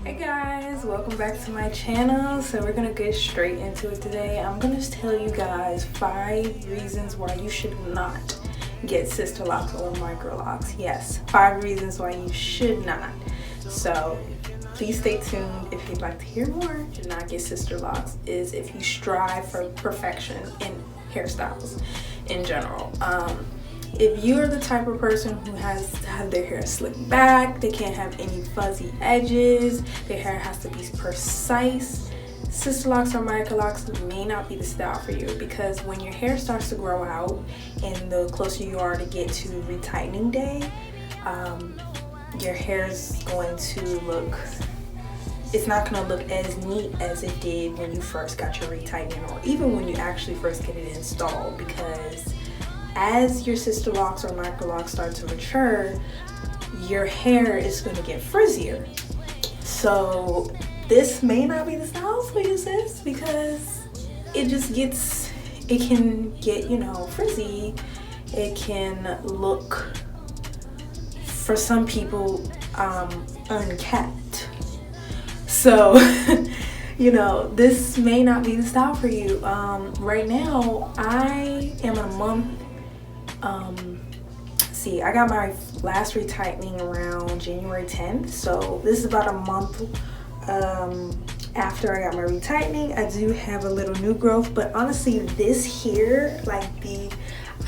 Hey guys, welcome back to my channel. So we're gonna get straight into it today. I'm gonna tell you guys 5 reasons why you should not get sister locks or micro locks. Yes, 5 reasons why you should not. So please stay tuned if you'd like to hear more. Should not get sister locks is if you strive for perfection in hairstyles in general. If you're the type of person who has to have their hair slicked back, they can't have any fuzzy edges, their hair has to be precise, sister locks or micro locks may not be the style for you, because when your hair starts to grow out and the closer you are to get to retightening day, your hair is going to look, it's not going to look as neat as it did when you first got your retightening, or even when you actually first get it installed, because as your sister locks or micro locks start to mature, your hair is going to get frizzier. So this may not be the style for you, sis, because it can get, frizzy. It can look, for some people, unkept. So, this may not be the style for you. Right now, I am a month. I got my last retightening around January 10th, so this is about a month after I got my retightening. I do have a little new growth, but honestly, this here, I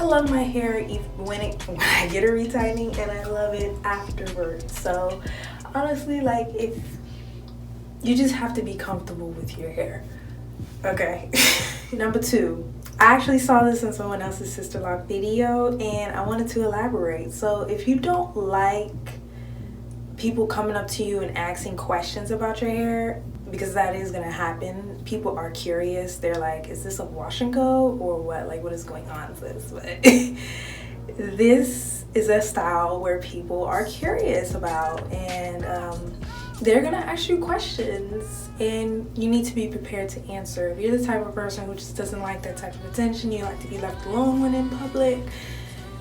love my hair even when I get a retightening, and I love it afterwards. So honestly, if you just have to be comfortable with your hair, okay? Number 2. I actually saw this in someone else's sister lock video, and I wanted to elaborate. So if you don't like people coming up to you and asking questions about your hair, because that is going to happen, people are curious. They're like, is this a wash and go or what? What is going on with this? But this is a style where people are curious about, and they're gonna ask you questions, and you need to be prepared to answer. If you're the type of person who just doesn't like that type of attention, you like to be left alone when in public,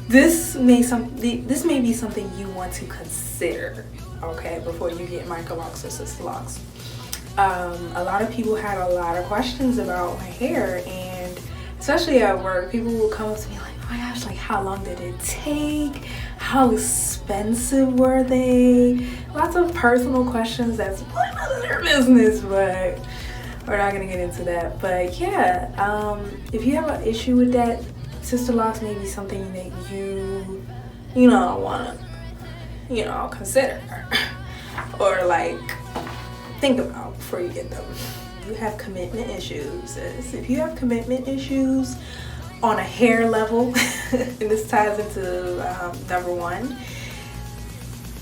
this may be something you want to consider, okay, before you get micro locks or sister locks. A lot of people had a lot of questions about my hair, and especially at work, people will come up to me like, oh my gosh, how long did it take? How expensive were they? Lots of personal questions that's none of their business, but we're not gonna get into that. But yeah, if you have an issue with that, sister locks may be something that you wanna, consider or think about before you get them. You have commitment issues. If you have commitment issues on a hair level, and this ties into number 1,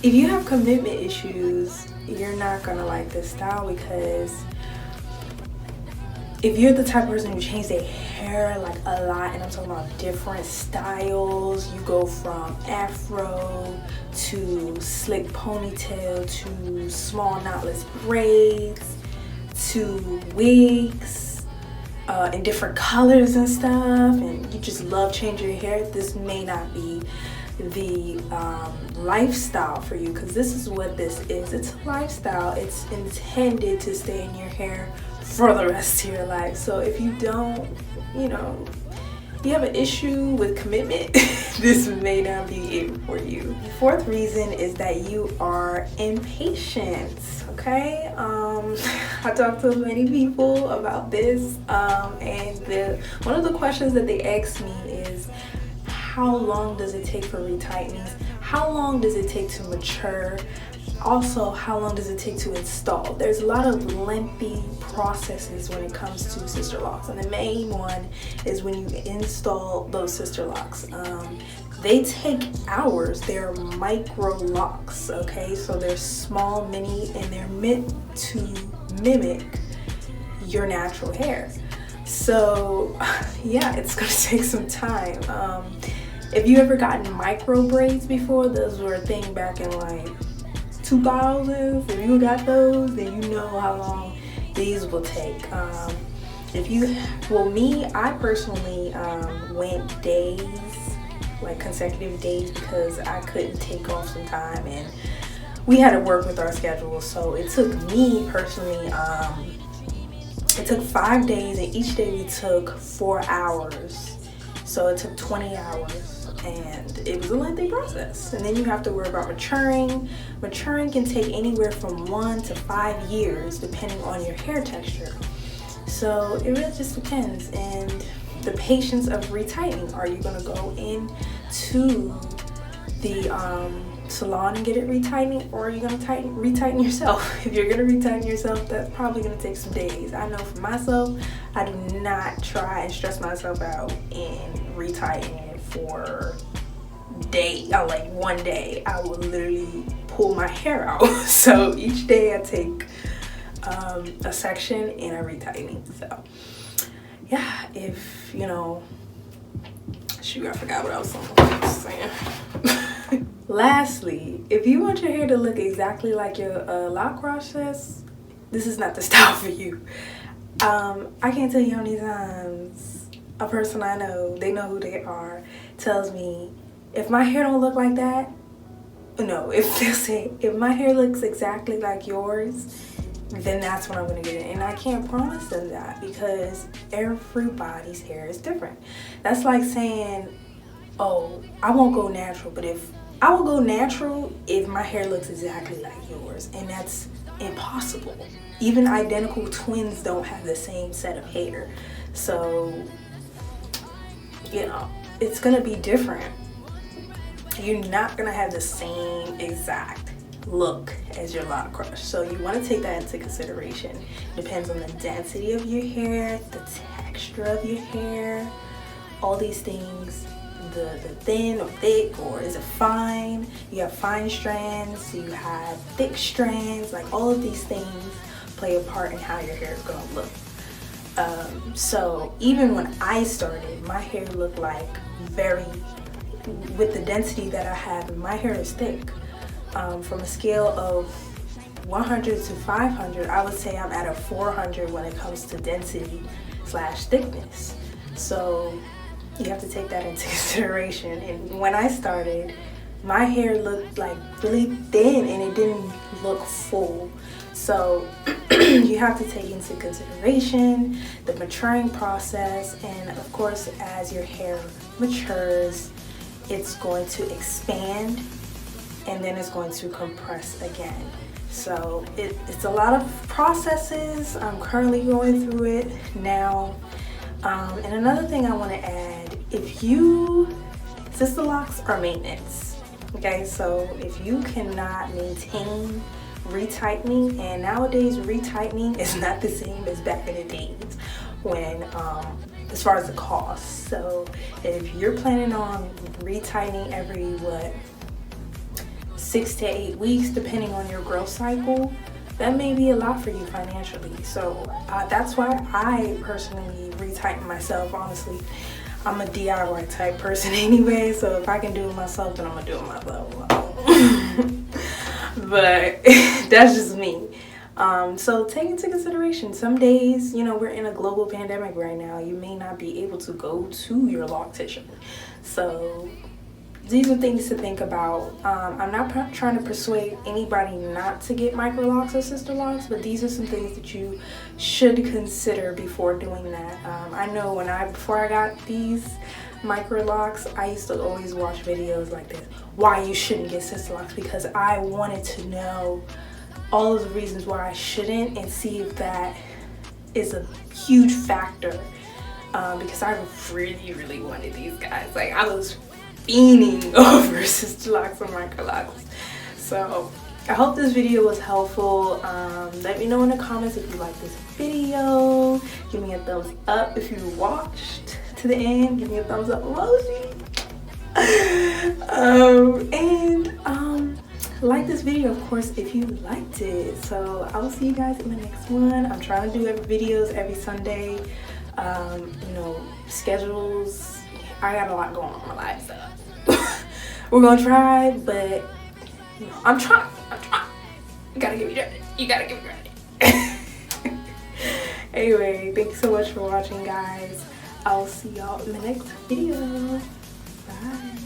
if you have commitment issues, you're not gonna like this style, because if you're the type of person who changes their hair a lot, and I'm talking about different styles, you go from afro to slick ponytail to small knotless braids to wigs in different colors and stuff, and you just love changing your hair, this may not be the lifestyle for you, because this is what this is. It's a lifestyle. It's intended to stay in your hair for the rest of your life. So if you don't, you have an issue with commitment, this may not be it for you. The 4th reason is that you are impatient, okay? I talked to many people about this, and one of the questions that they asked me is, how long does it take for retightenings? How long does it take to mature? Also, how long does it take to install? There's a lot of lengthy processes when it comes to sister locks, and the main one is when you install those sister locks. They take hours. They're micro locks, okay? So they're small, mini, and they're meant to mimic your natural hair. So yeah, it's gonna take some time. If you ever gotten micro braids before, those were a thing back in 2000s. If you got those, then you know how long these will take. I personally went days, consecutive days, because I couldn't take off some time, and we had to work with our schedule. So it took me personally, it took 5 days, and each day we took 4 hours. So it took 20 hours, and it was a lengthy process. And then you have to worry about maturing. Maturing can take anywhere from 1 to 5 years depending on your hair texture. So it really just depends. And the patience of retightening. Are you gonna go into the salon and get it retightening, or are you gonna retighten yourself? If you're gonna retighten yourself, that's probably gonna take some days. I know for myself, I do not try and stress myself out in retightening it for like 1 day. I will literally pull my hair out. So each day I take a section and I retighten. So yeah, if you know, shoot, I forgot what I was saying. Lastly, if you want your hair to look exactly like your lock process, this is not the style for you. I can't tell you how many times a person I know, they know who they are, tells me, if my hair don't look like that, no, if they say, if my hair looks exactly like yours, then that's when I'm gonna get it. And I can't promise them that, because everybody's hair is different. That's like saying, oh, I won't go natural, but I will go natural if my hair looks exactly like yours, and that's impossible. Even identical twins don't have the same set of hair. So, you know, it's gonna be different. You're not gonna have the same exact look as your lock crush. So you wanna take that into consideration. Depends on the density of your hair, the texture of your hair, all these things. The thin or thick, or is it fine? You have fine strands, you have thick strands, like all of these things play a part in how your hair is gonna look. So even when I started, my hair looked like with the density that I have, my hair is thick. From a scale of 100 to 500, I would say I'm at a 400 when it comes to density / thickness. So you have to take that into consideration. And when I started, my hair looked like really thin and it didn't look full. So you have to take into consideration the maturing process, and of course as your hair matures, it's going to expand and then it's going to compress again. So it's a lot of processes. I'm currently going through it now. And another thing I want to add, sister locks are maintenance. Okay, so if you cannot maintain retightening, and nowadays retightening is not the same as back in the days when as far as the cost. So if you're planning on retightening every 6 to 8 weeks, depending on your growth cycle, that may be a lot for you financially. So that's why I personally retighten myself. Honestly, I'm a DIY type person anyway, so if I can do it myself, then I'm gonna do it myself. But that's just me. So take into consideration, some days, you know, we're in a global pandemic right now. You may not be able to go to your loctician. So these are things to think about. I'm not trying to persuade anybody not to get Microlocs or sister locks, but these are some things that you should consider before doing that. I know before I got these Microlocs, I used to always watch videos like this, why you shouldn't get sister locks, because I wanted to know all of the reasons why I shouldn't and see if that is a huge factor. Because I really wanted these guys. Like, I was fiending over sister locks and Microlocs. So I hope this video was helpful. Let me know in the comments if you like this video. Give me a thumbs up if you watched to the end. Give me a thumbs up emoji. Like this video, of course, if you liked it. So I will see you guys in the next one. I'm trying to do videos every Sunday. You know, schedules, I got a lot going on in my life, so we're gonna try, but you know, I'm trying. You gotta give me credit. You gotta give me credit. Anyway, thank you so much for watching, guys. I'll see y'all in the next video. Bye.